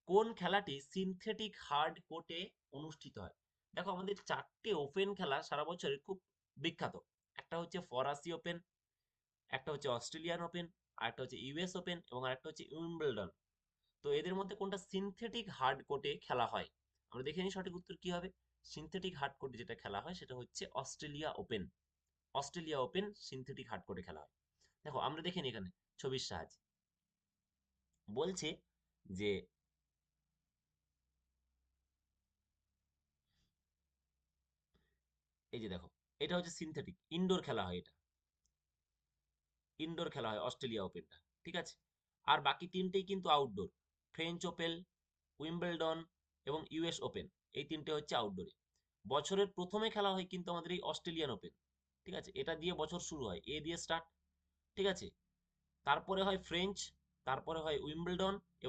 কোন খেলাটি synthetic hard কোর্টে অনুষ্ঠিত হয়? দেখো আমাদের চারটে ওপেন খেলা সারা বছরের খুব বিখ্যাত। একটা হচ্ছে ফরাসি ওপেন, একটা হচ্ছে অস্ট্রেলিয়ান ওপেন, আর একটা হচ্ছে ইউএস ওপেন এবং আরেকটা হচ্ছে উইম্বলডন। তো এদের মধ্যে কোনটা সিনথেটিক হার্ড কোর্টে খেলা হয়? আমরা দেখে নিই সঠিক উত্তর কি হবে। সিনথেটিক হার্ড কোর্টে যেটা খেলা হয় সেটা হচ্ছে Australia open. Australia open synthetic hard কোর্টে খেলা হয়। দেখো আমরা দেখে নিই এখানে ছবির সাহায্যে। বলছে যে এই যে দেখো, এটা হচ্ছে সিনথেটিক ইনডোর খেলা হয়, এটা ইনডোর খেলা হয় অস্ট্রেলিয়া ওপেনটা। ঠিক আছে, আর বাকি তিনটেই কিন্তু আউটডোর। ফ্রেঞ্চ ওপেন, উইম্বলডন এবং ইউএস ওপেন, এই তিনটে হচ্ছে আউটডোরে। বছরের প্রথমে খেলা হয় কিন্তু আমাদের এই অস্ট্রেলিয়ান ওপেন। ঠিক আছে, এটা দিয়ে বছর শুরু হয়, এ দিয়ে স্টার্ট। ঠিক আছে, তারপরে হয় ফ্রেঞ্চ, তারপরে হয় উইম্বলডন এবং